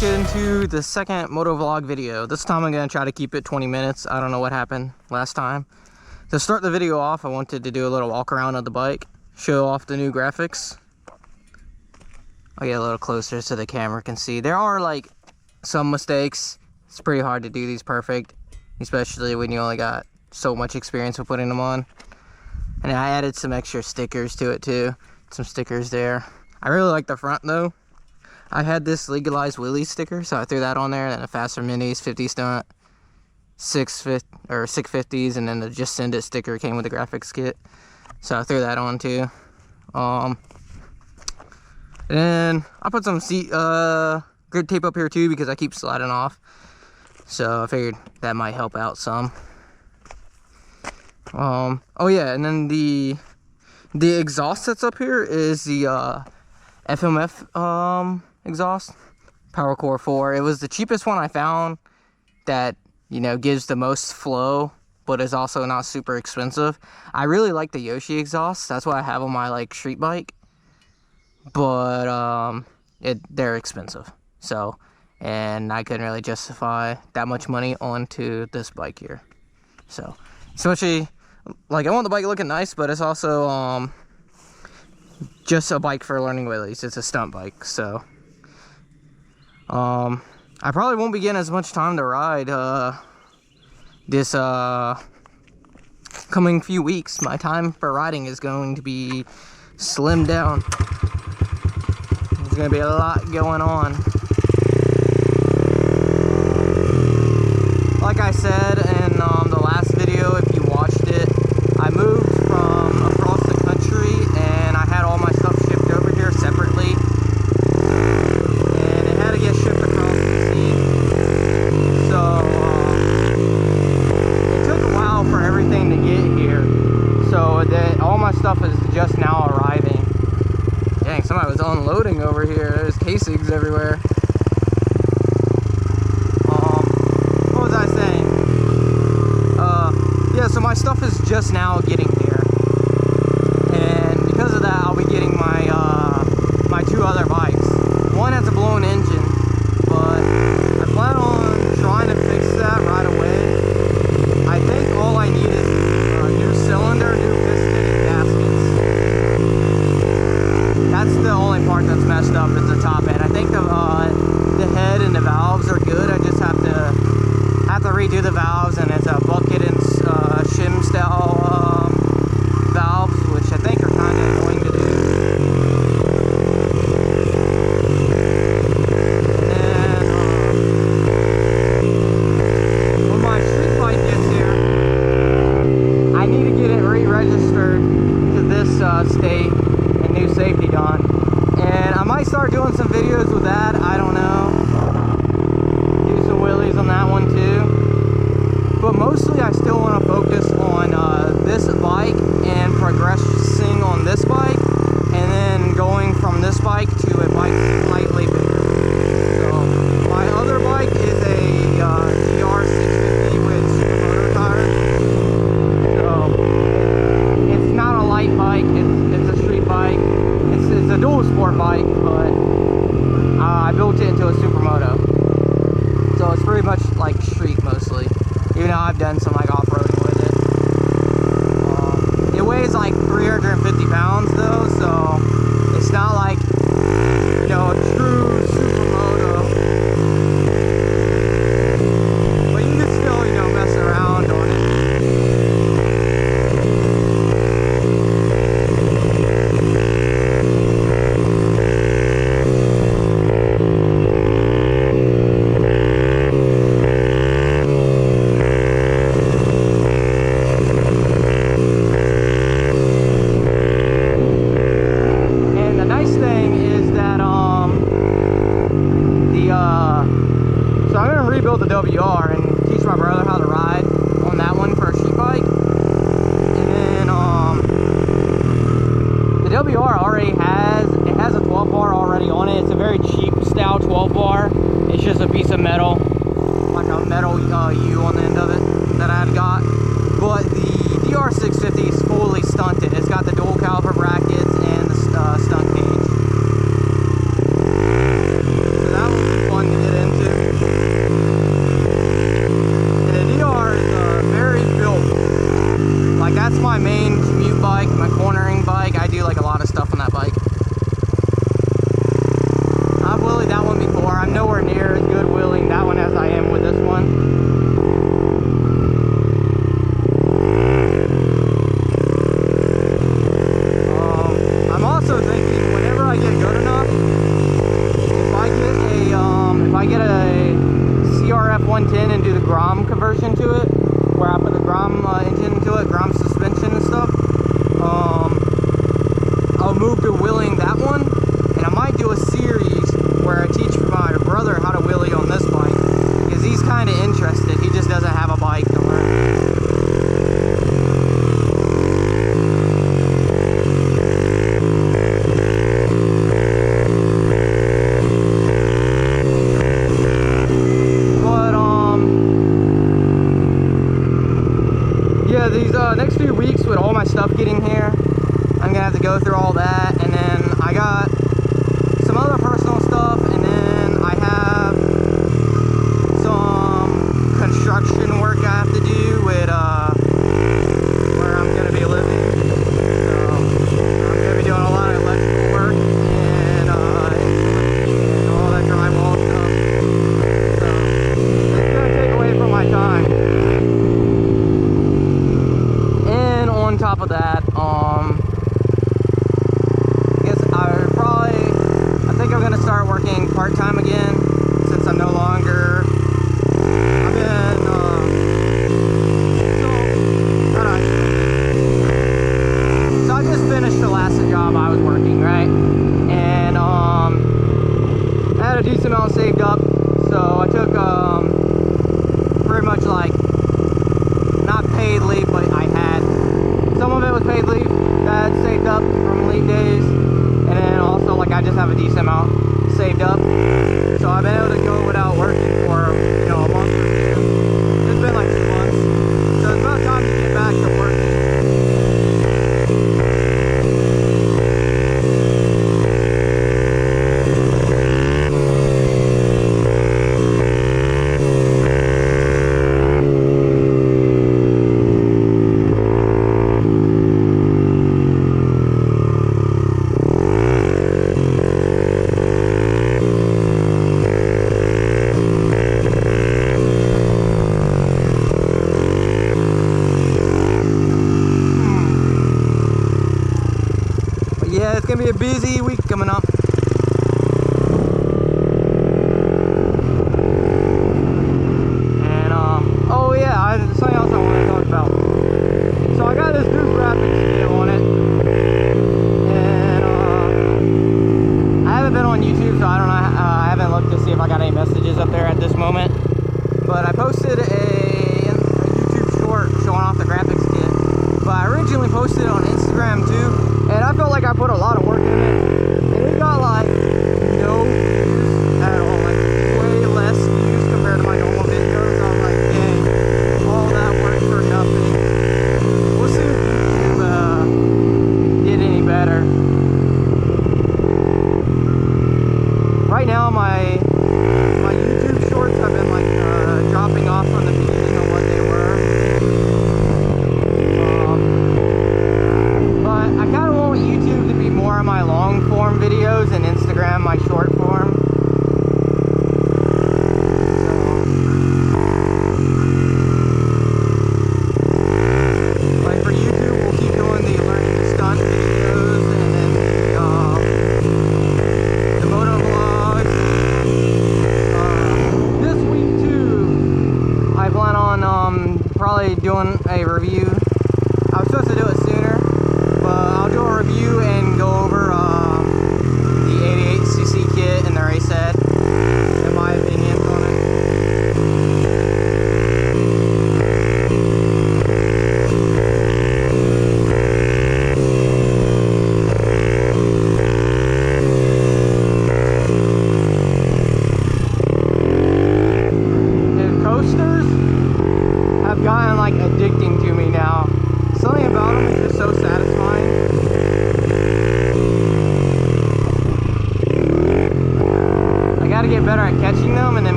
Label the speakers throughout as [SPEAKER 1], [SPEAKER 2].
[SPEAKER 1] let's get into the second moto vlog video. This time I'm going to try to keep it 20 minutes. I don't know what happened last time. To start the video off, I wanted to do a little walk around of the bike, show off the new graphics. I'll get a little closer so the camera can see. There are like some mistakes. It's pretty hard to do these perfect, especially when you only got so much experience with putting them on. And I added some extra stickers to it too. Some stickers there. I really like the front though. I had this legalized wheelie sticker, so I threw that on there, and then a Faster Minis, 50 stunt, 650s, and then the Just Send It sticker came with the graphics kit. So I threw that on too. And then I put some seat grid tape up here too because I keep sliding off. So I figured that might help out some. Oh yeah, and then the exhaust that's up here is the FMF exhaust, Power Core 4. It was the cheapest one I found that, you know, gives the most flow, but is also not super expensive. I really like the Yoshi exhaust. That's what I have on my like street bike, but they're expensive. So, and I couldn't really justify that much money onto this bike here. So, especially like I want the bike looking nice, but it's also just a bike for learning wheelies. It's a stunt bike, so I probably won't be getting as much time to ride this coming few weeks. My time for riding is going to be slimmed down. There's gonna be a lot going on. Like I said in the last video, if you watched it, I moved from across the country and I had all my stuff shipped over here separately. And it had to get shipped across the sea. So it took a while for everything to get here. So that all my stuff is just now arriving. Dang, somebody was unloading over here. There's casings everywhere. What was I saying? Yeah, so my stuff is just now getting here, and because of that, I'll be getting my my two other bikes. One has a blown engine, but I plan on trying to fix that right away. I think all I need is a new cylinder, new piston, and gaskets. That's the only part that's messed up is the top end. I think the head and the valves are good. I just have to redo the valves, and it's a bucket and shim style valves, which I think are kind of annoying to do. And when my street bike gets here, I need to get it re-registered to this state and new safety done. And I might start doing some videos with that. I don't know. Do some wheelies on that one too. But mostly I still want to focus on this bike and progressing on this bike, and then going from this bike to a bike slightly bigger. So my other bike is a GR650 with Moto tires. So it's not a light bike, it's a street bike. It's a dual sport bike, but I built it into a Supermoto. So it's pretty much like street mostly. Even though I've done some like off-roading with it. It weighs like 350 pounds though, so it's not like, you know, a true Supermoto. But you can still, you know, mess around on it. Rebuild the WR and teach my brother how to ride on that one for a street bike. And then the WR already has a 12 bar already on it. It's a very cheap style 12 bar. It's just a piece of metal, like a metal U on the end of it that I had got. But the DR650 is fully stunted. It's got the dual caliper brackets and the stunt cage. So that will be fun to get that's my main commute bike, my cornering bike. I do like a lot of stuff on that bike. I've wheelied that one before. I'm nowhere near as good wheeling that one as I am with this one. I'm also thinking whenever I get good enough, if I get a CRF 110 and do the Grom conversion to it, where I put the Grom engine into it, Grom suspension and stuff, I'll move to wheeling that one, and I might do a series where I teach my brother how to wheelie on this bike, because he's kind of interested. He just doesn't have a bike to learn. Yeah, these next few weeks with all my stuff getting here, I'm gonna have to go through all that, and then I got some other personal stuff, and then I have some construction work I have to do with where I'm gonna be living. So I'm gonna be doing a lot of electrical work and all that drywall stuff. So it's gonna take away from my time. And on top of that, I think I'm gonna start working part-time again, since I'm no longer, so I just finished the last job I was working, right? And I had a decent amount saved up, so I took pretty much like not paid leave, but I had some of it was paid leave that I had saved up from leave days, and then also like I just have a decent amount saved up, so I've been able to go without working for, you know, a month or two. It's been like 2 months, so it's about time to get back to working. Yeah, it's gonna be a busy week coming up. And oh yeah, there's something else I want to talk about. So I got this new graphics kit on it, and I haven't been on YouTube, so I don't know. I haven't looked to see if I got any messages up there at this moment. But I posted a YouTube short showing off the graphics kit. But I originally posted it on Instagram too. And I felt like I put a lot of work in it, and it got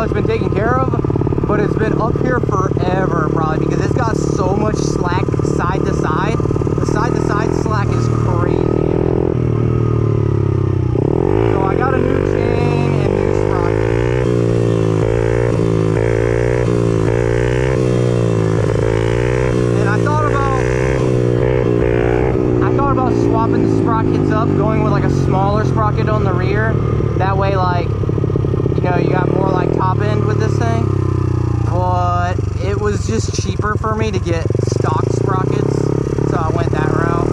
[SPEAKER 1] it's been taken care of, but it's been up here forever probably because it's got so much slack side to side. The side to side slack is crazy. So I got a new chain and new sprocket. And I thought about swapping the sprockets up, going with like a smaller sprocket on the rear. That way, like, you know, you got more like top end with this thing. But it was just cheaper for me to get stock sprockets, so I went that route.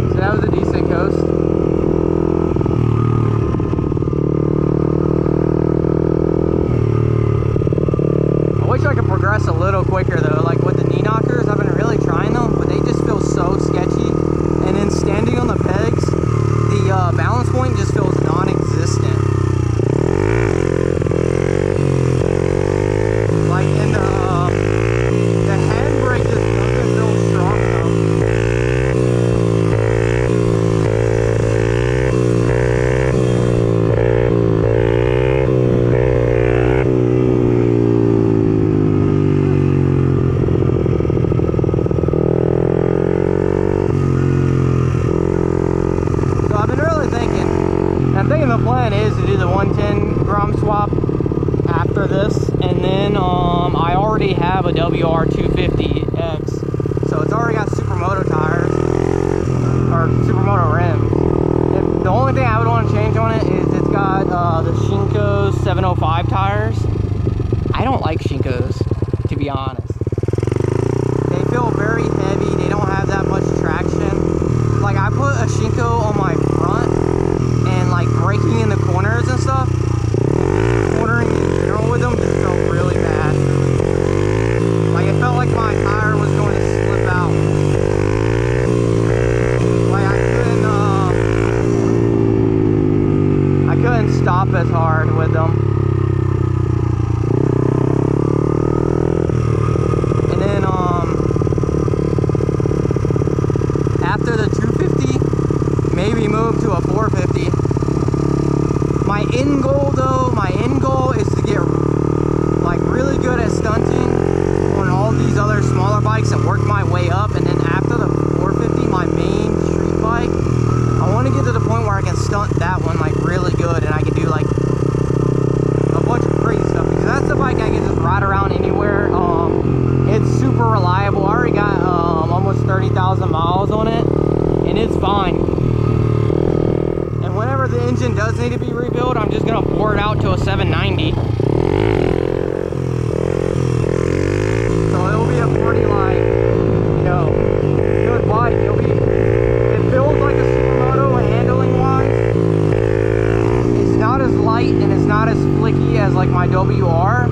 [SPEAKER 1] So that was a decent coast. A little quicker though, like with the knee knockers. I've been really trying them, but they just feel so sketchy. And then standing on the pegs, the balance point just feels non-existent. Like, and the handbrake just doesn't feel strong enough. I'm thinking the plan is to do the 110 grom swap after this, and then I already have a WR250X, so it's already got Supermoto tires, or Supermoto rims. The only thing I would want to change on it is it's got the Shinko 705 tires. I don't like Shinkos, to be honest. They feel very heavy, they don't have that much traction. Like, I put a Shinko on my front, and like braking in the corners and stuff, cornering in general with them just felt really bad. Like, it felt like my tire was going to slip out. Like, I couldn't stop as hard with them. And then after the 250, maybe move to a 450. My end goal is to get like really good at stunting on all these other smaller bikes and work my way up. And then after the 450, my main street bike, I want to get to the point where I can stunt that one like really good, and I can do like a bunch of crazy stuff, because that's the bike I can just ride around anywhere. It's super reliable. I already got almost 30,000 miles on it, and it's fine. And whenever the engine does need to be rebuilt, I'm just gonna pour it out to a 790. So it'll be a pretty, like, you know, good bike. It feels like a Supermoto handling wise. It's not as light and it's not as flicky as like my WR,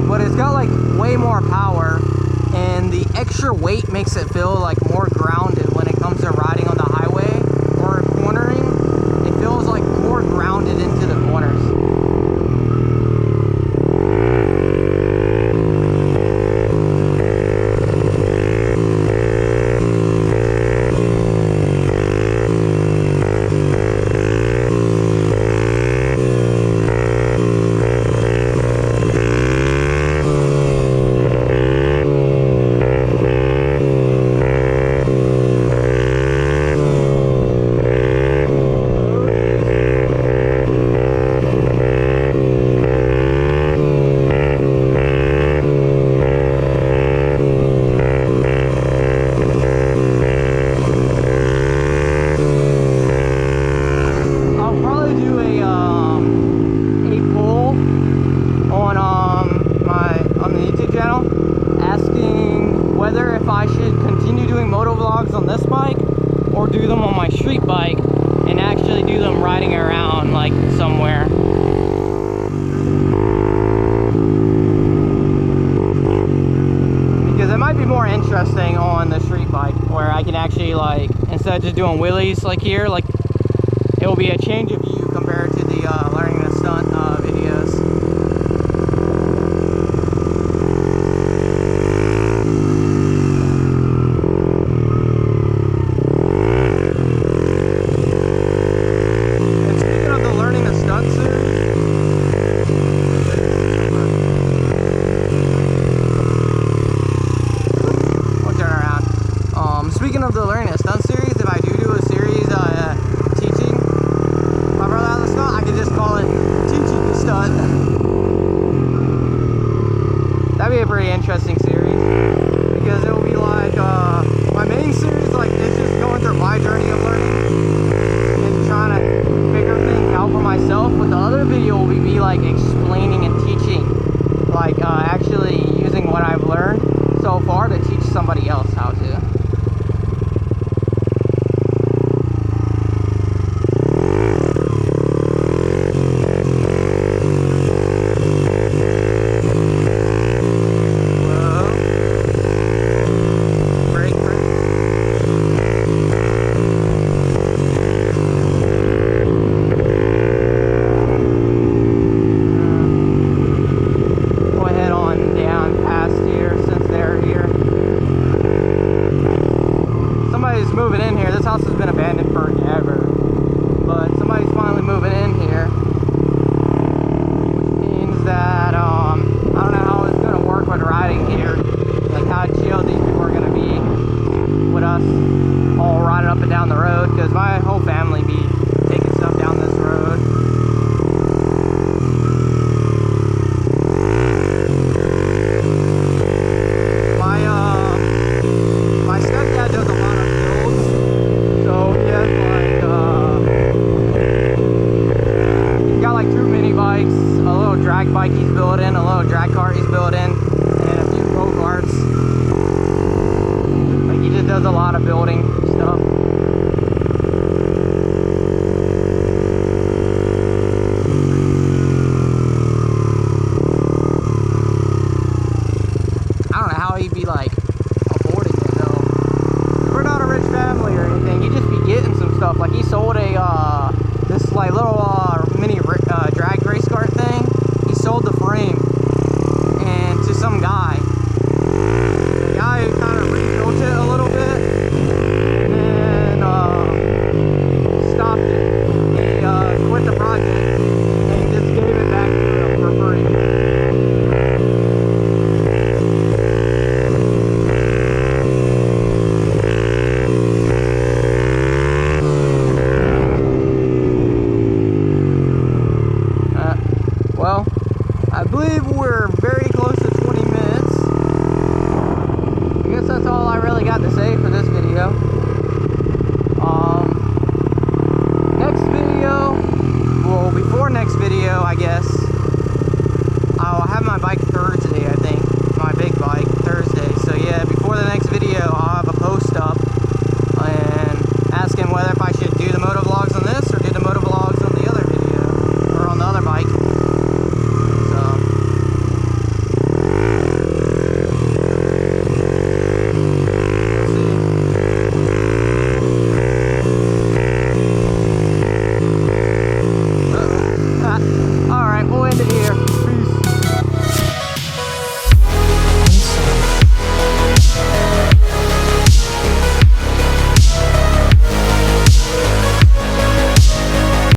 [SPEAKER 1] but it's got like way more power, and the extra weight makes it feel like more grounded when it comes to riding on the highway or cornering. It feels like more grounded into the corners. Whether if I should continue doing moto vlogs on this bike or do them on my street bike and actually do them riding around like somewhere. Because it might be more interesting on the street bike where I can actually, like, instead of just doing wheelies like here, like it it'll be a change of view compared to the learning to stunt videos. And speaking of the learning to stunt series, we'll turn around. Speaking of the learning to stunt series, if I do a series teaching my brother how to stunt, I could just call it teaching the stunt. That'd be a pretty interesting series, because it will be like my main series, like it's just going through my journey of learning and trying to figure things out for myself. But the other video will be like explaining and teaching, like actually using what I've learned so far to teach somebody else how to. Moving in here. This house has been abandoned forever, but somebody's finally moving in here, which means that I don't know how it's gonna work with riding here, like how chill these people are gonna be with us all riding up and down the road, because my whole family be taking stuff down this road. My stepdad does a lot of builds, so he has he's got like 2 mini bikes, a little drag bike he's building, a little drag cart he's building, and a few go-karts. Like he just does a lot of building.